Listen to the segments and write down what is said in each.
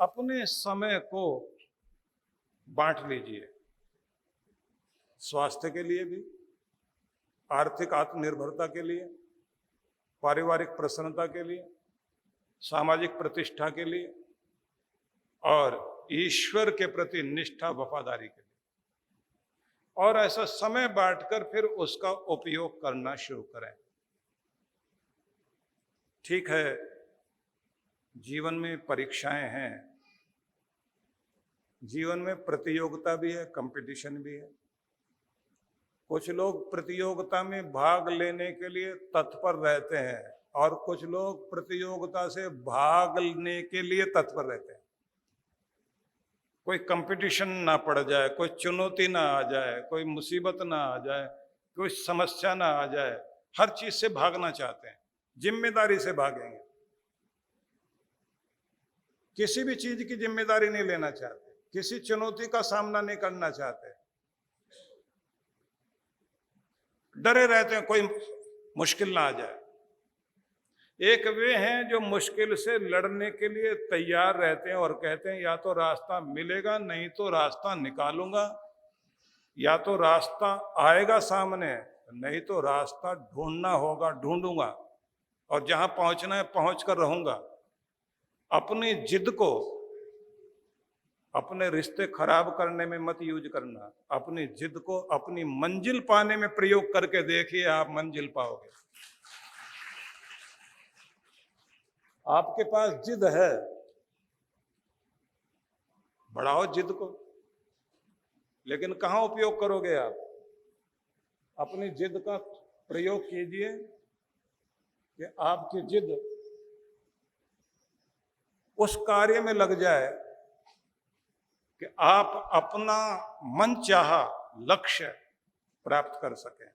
अपने समय को बांट लीजिए, स्वास्थ्य के लिए भी, आर्थिक आत्मनिर्भरता के लिए, पारिवारिक प्रसन्नता के लिए, सामाजिक प्रतिष्ठा के लिए और ईश्वर के प्रति निष्ठा वफादारी के लिए। और ऐसा समय बांटकर फिर उसका उपयोग करना शुरू करें। ठीक है, जीवन में परीक्षाएं हैं, जीवन में प्रतियोगिता भी है, कंपटीशन भी है। कुछ लोग प्रतियोगिता में भाग लेने के लिए तत्पर रहते हैं और कुछ लोग प्रतियोगिता से भागने के लिए तत्पर रहते हैं। कोई कंपटीशन ना पड़ जाए, कोई चुनौती ना आ जाए, कोई मुसीबत ना आ जाए, कोई समस्या ना आ जाए, हर चीज से भागना चाहते हैं, जिम्मेदारी से भागेंगे, किसी भी चीज की जिम्मेदारी नहीं लेना चाहते, किसी चुनौती का सामना नहीं करना चाहते, डरे रहते हैं कोई मुश्किल ना आ जाए। एक वे हैं जो मुश्किल से लड़ने के लिए तैयार रहते हैं और कहते हैं या तो रास्ता मिलेगा, नहीं तो रास्ता निकालूंगा, या तो रास्ता आएगा सामने, नहीं तो रास्ता ढूंढना होगा, ढूंढूंगा, और जहां पहुंचना है पहुंच कर रहूंगा। अपनी जिद को अपने रिश्ते खराब करने में मत यूज करना, अपनी जिद को अपनी मंजिल पाने में प्रयोग करके देखिए, आप मंजिल पाओगे। आपके पास जिद है, बढ़ाओ जिद को, लेकिन कहां उपयोग करोगे आप? अपनी जिद का प्रयोग कीजिए कि आपकी जिद उस कार्य में लग जाए कि आप अपना मनचाहा लक्ष्य प्राप्त कर सकें,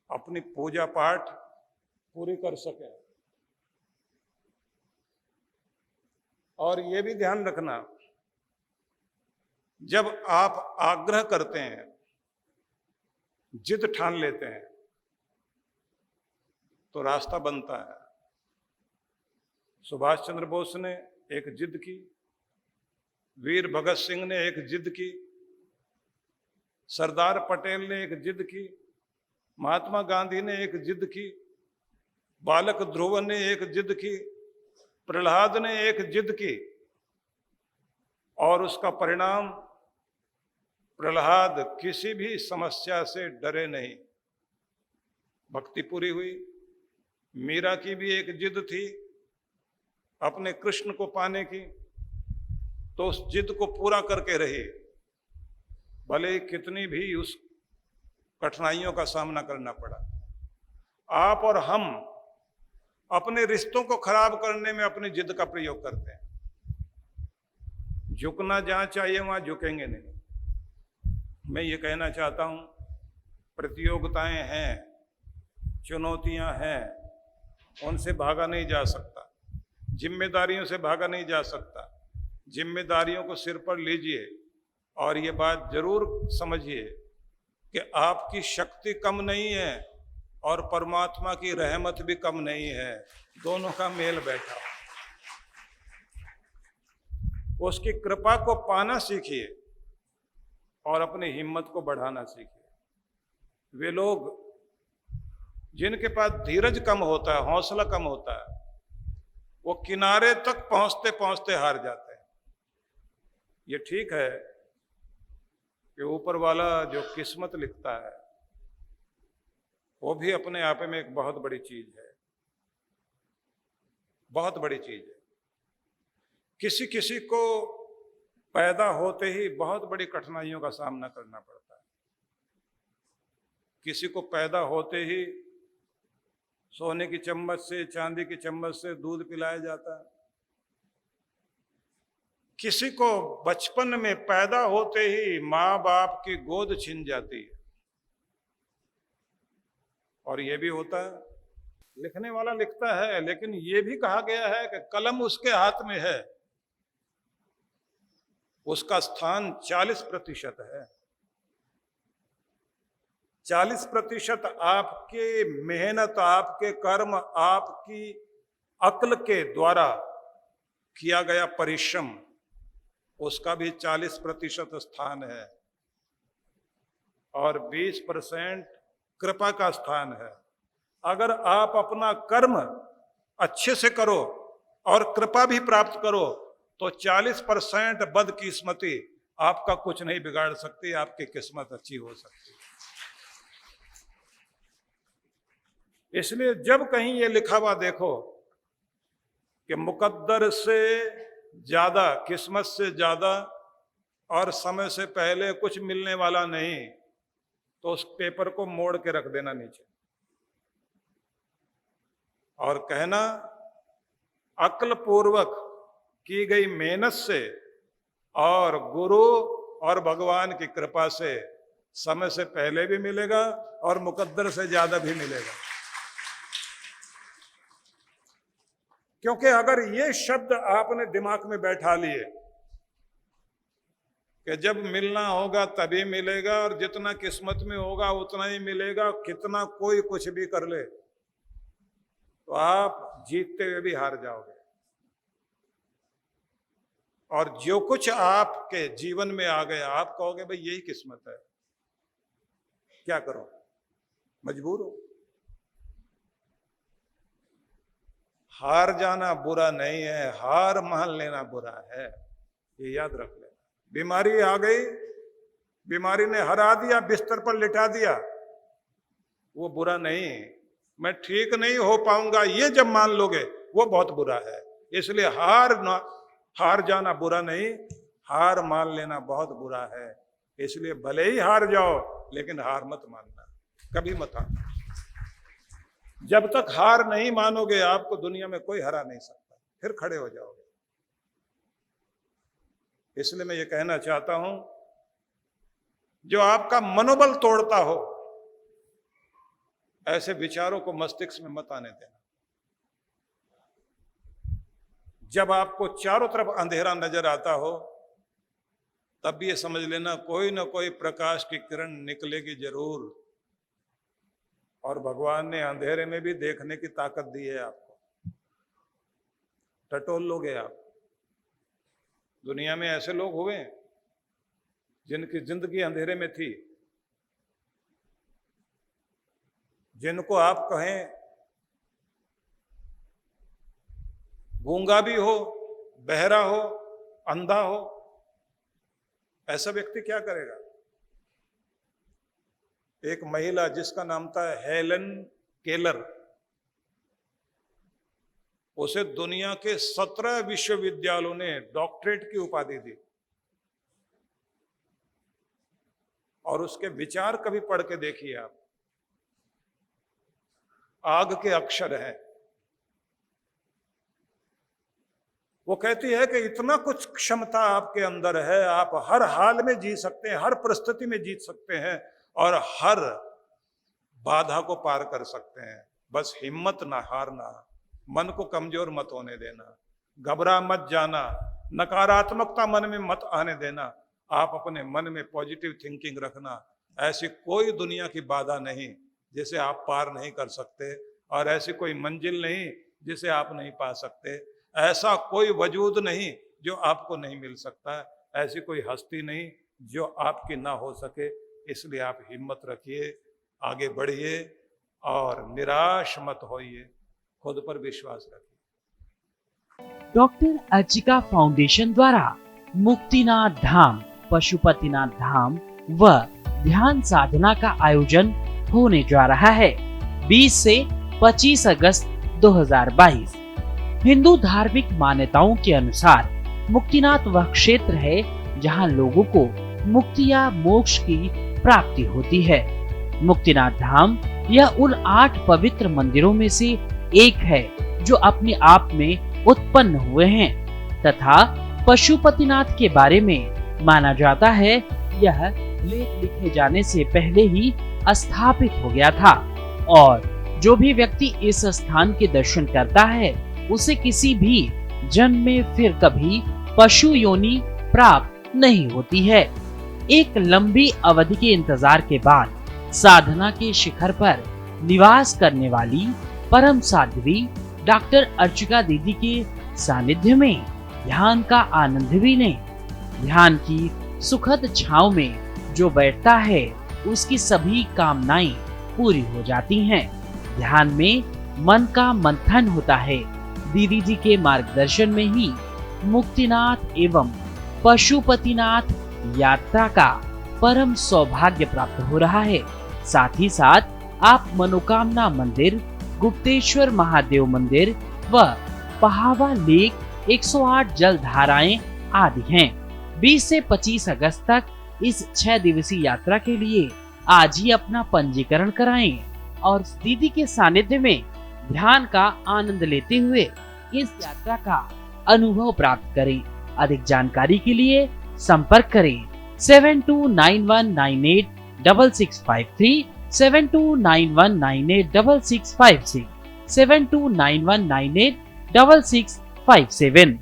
अपनी पूजा पाठ पूरी कर सकें। और ये भी ध्यान रखना, जब आप आग्रह करते हैं, जिद ठान लेते हैं, तो रास्ता बनता है। सुभाष चंद्र बोस ने एक जिद की, वीर भगत सिंह ने एक जिद की, सरदार पटेल ने एक जिद की, महात्मा गांधी ने एक जिद की, बालक ध्रुव ने एक जिद की, प्रहलाद ने एक जिद की, और उसका परिणाम, प्रहलाद किसी भी समस्या से डरे नहीं, भक्ति पूरी हुई। मीरा की भी एक जिद थी अपने कृष्ण को पाने की, तो उस जिद को पूरा करके रही, भले कितनी भी उस कठिनाइयों का सामना करना पड़ा। आप और हम अपने रिश्तों को खराब करने में अपनी जिद का प्रयोग करते हैं। झुकना जहां चाहिए वहां झुकेंगे नहीं। मैं ये कहना चाहता हूं, प्रतियोगिताएं हैं, चुनौतियां हैं, उनसे भागा नहीं जा सकता, जिम्मेदारियों से भागा नहीं जा सकता। जिम्मेदारियों को सिर पर लीजिए और ये बात जरूर समझिए कि आपकी शक्ति कम नहीं है और परमात्मा की रहमत भी कम नहीं है, दोनों का मेल बैठा। उसकी कृपा को पाना सीखिए और अपनी हिम्मत को बढ़ाना सीखिए। वे लोग जिनके पास धीरज कम होता है, हौसला कम होता है, वो किनारे तक पहुंचते पहुंचते हार जाते हैं। ये ठीक है कि ऊपर वाला जो किस्मत लिखता है वो भी अपने आप में एक बहुत बड़ी चीज है, बहुत बड़ी चीज है। किसी किसी को पैदा होते ही बहुत बड़ी कठिनाइयों का सामना करना पड़ता है, किसी को पैदा होते ही सोने की चम्मच से, चांदी की चम्मच से दूध पिलाया जाता है, किसी को बचपन में पैदा होते ही माँ बाप की गोद छीन जाती है। और ये भी होता है, लिखने वाला लिखता है, लेकिन ये भी कहा गया है कि कलम उसके हाथ में है, उसका स्थान 40% है। 40% आपके मेहनत, आपके कर्म, आपकी अक्ल के द्वारा किया गया परिश्रम, उसका भी 40% स्थान है और 20% कृपा का स्थान है। अगर आप अपना कर्म अच्छे से करो और कृपा भी प्राप्त करो तो 40% बदकिस्मती आपका कुछ नहीं बिगाड़ सकती, आपकी किस्मत अच्छी हो सकती है। इसलिए जब कहीं ये लिखा हुआ देखो कि मुकद्दर से ज्यादा, किस्मत से ज्यादा और समय से पहले कुछ मिलने वाला नहीं, तो उस पेपर को मोड़ के रख देना नीचे और कहना अक्ल पूर्वक की गई मेहनत से और गुरु और भगवान की कृपा से समय से पहले भी मिलेगा और मुकद्दर से ज्यादा भी मिलेगा। क्योंकि अगर ये शब्द आपने दिमाग में बैठा लिए कि जब मिलना होगा तभी मिलेगा और जितना किस्मत में होगा उतना ही मिलेगा, कितना कोई कुछ भी कर ले, तो आप जीतते हुए भी हार जाओगे। और जो कुछ आपके जीवन में आ गया आप कहोगे भाई यही किस्मत है, क्या करो, मजबूर हो। हार जाना बुरा नहीं है, हार मान लेना बुरा है, ये याद रख लेना। बीमारी आ गई, बीमारी ने हरा दिया, बिस्तर पर लिटा दिया, वो बुरा नहीं। मैं ठीक नहीं हो पाऊंगा ये जब मान लोगे वो बहुत बुरा है। इसलिए हार जाना बुरा नहीं, हार मान लेना बहुत बुरा है। इसलिए भले ही हार जाओ लेकिन हार मत मानना, कभी मत आना। जब तक हार नहीं मानोगे आपको दुनिया में कोई हरा नहीं सकता, फिर खड़े हो जाओगे। इसलिए मैं ये कहना चाहता हूं, जो आपका मनोबल तोड़ता हो ऐसे विचारों को मस्तिष्क में मत आने देना। जब आपको चारों तरफ अंधेरा नजर आता हो तब भी ये समझ लेना कोई ना कोई प्रकाश की किरण निकलेगी जरूर। और भगवान ने अंधेरे में भी देखने की ताकत दी है आपको, टटोल लोगे आप। दुनिया में ऐसे लोग हुए जिनकी जिंदगी अंधेरे में थी, जिनको आप कहें गूंगा भी हो, बहरा हो, अंधा हो, ऐसा व्यक्ति क्या करेगा? एक महिला जिसका नाम था हेलन केलर, उसे दुनिया के 17 विश्वविद्यालयों ने डॉक्टरेट की उपाधि दी। और उसके विचार कभी पढ़ के देखिए आप, आग के अक्षर हैं। वो कहती है कि इतना कुछ क्षमता आपके अंदर है, आप हर हाल में जी सकते हैं, हर परिस्थिति में जीत सकते हैं और हर बाधा को पार कर सकते हैं। बस हिम्मत ना हारना, मन को कमजोर मत होने देना, घबरा मत जाना, नकारात्मकता मन में मत आने देना। आप अपने मन में पॉजिटिव थिंकिंग रखना। ऐसी कोई दुनिया की बाधा नहीं जिसे आप पार नहीं कर सकते, और ऐसी कोई मंजिल नहीं जिसे आप नहीं पा सकते। ऐसा कोई वजूद नहीं जो आपको नहीं मिल सकता, ऐसी कोई हस्ती नहीं जो आपकी ना हो सके। इसलिए आप हिम्मत रखिए, आगे बढ़िए और निराश मत होइए, खुद पर विश्वास रखिए। डॉक्टर अर्चिका फाउंडेशन द्वारा मुक्तिनाथ धाम, पशुपतिनाथ धाम व ध्यान साधना का आयोजन होने जा रहा है 20 से 25 अगस्त 2022। हिंदू धार्मिक मान्यताओं के अनुसार मुक्तिनाथ वह क्षेत्र है जहां लोगों को मुक्ति या मोक्ष की प्राप्ति होती है। मुक्तिनाथ धाम यह उन 8 पवित्र मंदिरों में से एक है जो अपने आप में उत्पन्न हुए हैं तथा पशुपतिनाथ के बारे में माना जाता है यह लेख लिखे जाने से पहले ही स्थापित हो गया था और जो भी व्यक्ति इस स्थान के दर्शन करता है उसे किसी भी जन्म में फिर कभी पशु योनि प्राप्त नहीं होती है। एक लंबी अवधि के इंतजार के बाद साधना के शिखर पर निवास करने वाली परम साध्वी डॉक्टर अर्चिका दीदी के सानिध्य में ध्यान का आनंद भी लें। ध्यान की सुखद छांव में जो बैठता है उसकी सभी कामनाएं पूरी हो जाती हैं। ध्यान में मन का मंथन होता है। दीदी जी के मार्गदर्शन में ही मुक्तिनाथ एवं पशुपतिनाथ यात्रा का परम सौभाग्य प्राप्त हो रहा है। साथ ही साथ आप मनोकामना मंदिर, गुप्तेश्वर महादेव मंदिर व पहावा लेक 108 जल धाराएं आदि हैं। 20 से 25 अगस्त तक इस 6 दिवसीय यात्रा के लिए आज ही अपना पंजीकरण कराएं और दीदी के सानिध्य में ध्यान का आनंद लेते हुए इस यात्रा का अनुभव प्राप्त करें। अधिक जानकारी के लिए संपर्क करें 7291986653, 7291986656, 7291986657।